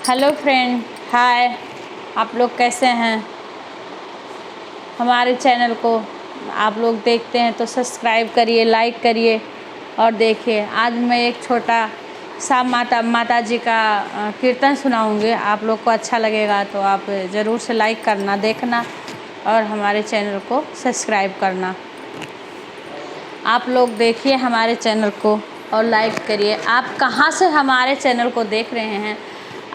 Hello friend, हाय। आप लोग कैसे हैं? हमारे चैनल को आप लोग देखते हैं तो सब्सक्राइब करिए, लाइक करिए और देखिए। आज मैं एक छोटा सा माता जी का कीर्तन सुनाऊंगी। आप लोग को अच्छा लगेगा तो आप ज़रूर से लाइक करना, देखना और हमारे चैनल को सब्सक्राइब करना। आप लोग देखिए हमारे चैनल को और लाइक करिए। आप कहाँ से हमारे चैनल को देख रहे हैं?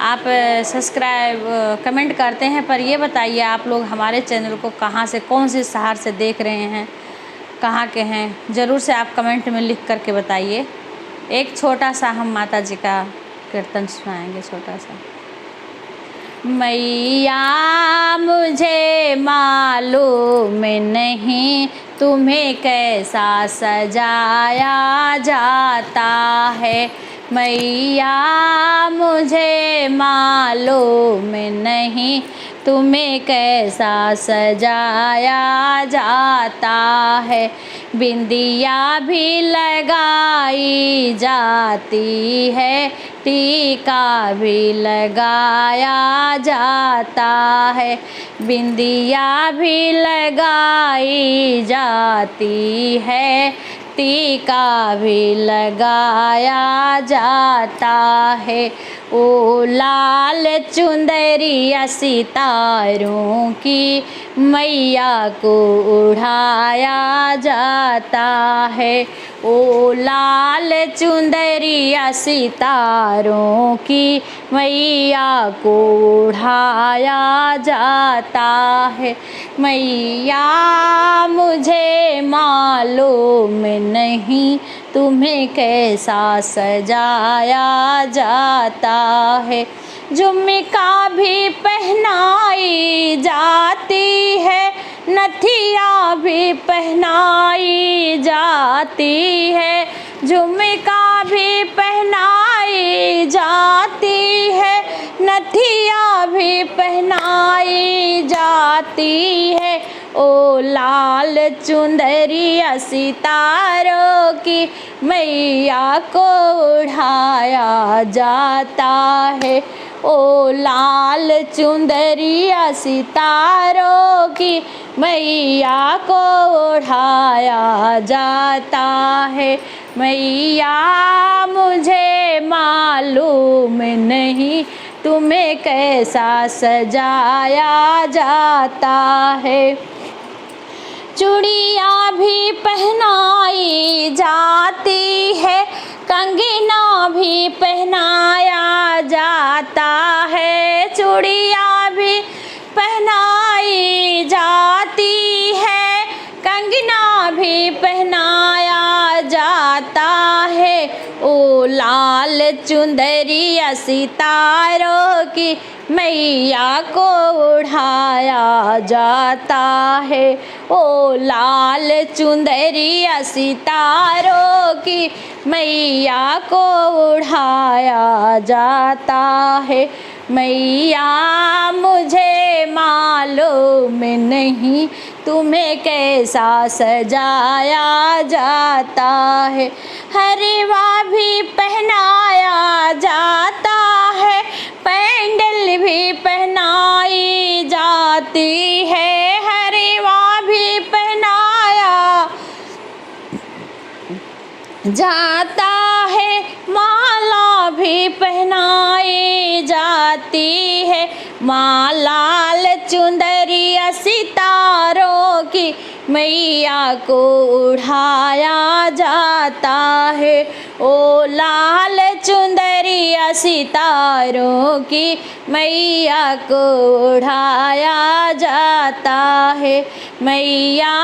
आप सब्सक्राइब कमेंट करते हैं, पर ये बताइए आप लोग हमारे चैनल को कहाँ से, कौन से शहर से देख रहे हैं, कहाँ के हैं? ज़रूर से आप कमेंट में लिख करके बताइए। एक छोटा सा हम माता जी का कीर्तन सुनाएंगे, छोटा सा। मैया मुझे मालूम नहीं तुम्हें कैसा सजाया जाता है। मैया मुझे मालूम नहीं तुम्हें कैसा सजाया जाता है। बिंदिया भी लगाई जाती है, टीका भी लगाया जाता है। बिंदिया भी लगाई जाती है, टीका भी लगाया जाता है। ओ लाल चुंदरिया सितारों की मैया को उड़ाया जाता है। ओ लाल चुंदरिया सितारों की मैया को उड़ाया जाता है। मैया मुझे मालूम नहीं तुम्हें कैसा सजाया जाता है। झुमका भी पहनाई जाती है, नथिया भी पहनाई जाती है। झुमका भी पहनाई जाती है, नथिया भी पहनाई जाती है। ओ लाल चुंदरिया सितारों की मैया को उड़ाया जाता है। ओ लाल चुंदरिया सितारों की मैया को उड़ाया जाता है। मैया मुझे मालूम नहीं तुम्हें कैसा सजाया जाता है। चूड़ियाँ भी पहनाई जाती है, कंगना भी पहनाया जाता है। चूड़ियाँ भी पहनाई जाती है, कंगना भी पहनाया जाता है। ओ लाल चुंदरिया सितारों की मैया को उड़ाया जाता है। ओ लाल चुंदरिया सितारों की मैया को उड़ाया जाता है। मैया मुझे मालूम नहीं तुम्हें कैसा सजाया जाता है। हरवा भी पहनाया जाता है, पैंडल भी पहनाई जाती है। हरवा भी पहनाया जाता है, माला भी पहनाई जाती है। माँ लाल चुंदरिया सितारों की मैया को उड़ाया जाता है। ओ लाल चुंदरिया सितारों की मैया को उड़ाया जाता है। मैया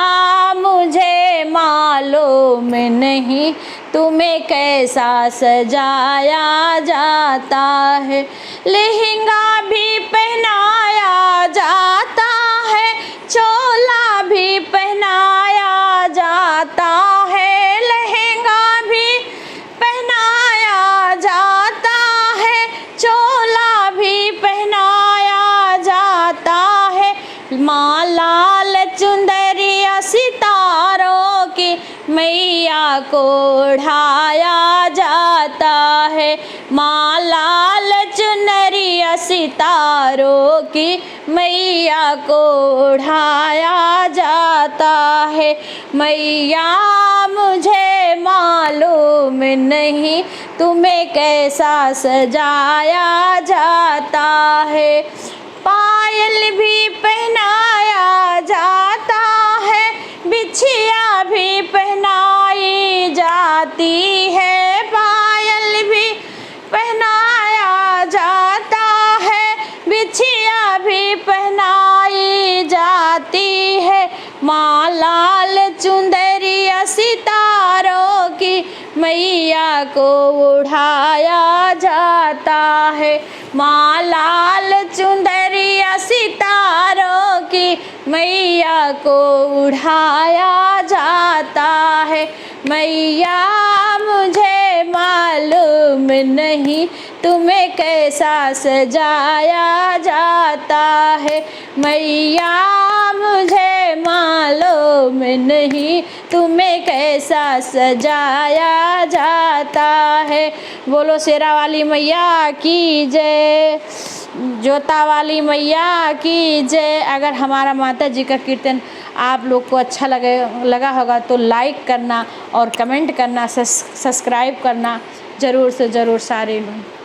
मुझे मालूम नहीं तुम्हें कैसा सजाया जाता है। लहंगा भी पहनाया जाता है, चोला भी पहनाया जाता है। लहंगा भी पहनाया जाता है, चोला भी पहनाया जाता है। माँ लाल चुंदरिया सितारों की मैया को उड़ाया जाता है। माँ लाल चुनरी सुंदरिया सितारों की मैया को उड़ाया जाता है। मैया मुझे मालूम नहीं तुम्हें कैसा सजाया जाता है। पायल भी पहनाया जाता है, बिछिया भी पहनाई जाती है। पायल भी पहनाया जाता है, बिछिया भी पहनाई जाती है। माँ लाल चुंदरिया सितारों की मैया को उड़ाया जाता है। माँ लाल चुंदरिया सितारों की मैया को उड़ाया जाता है। मैया मुझे मालूम नहीं तुम्हें कैसा सजाया जाता है। मैया मुझे मालूम नहीं तुम्हें कैसा सजाया जाता है। बोलो शेरा वाली मैया की जय, जोता वाली मैया की जय। अगर हमारा माता जी का कीर्तन आप लोग को अच्छा लगा होगा तो लाइक करना और कमेंट करना, सब्सक्राइब करना ज़रूर से ज़रूर सारे लोग।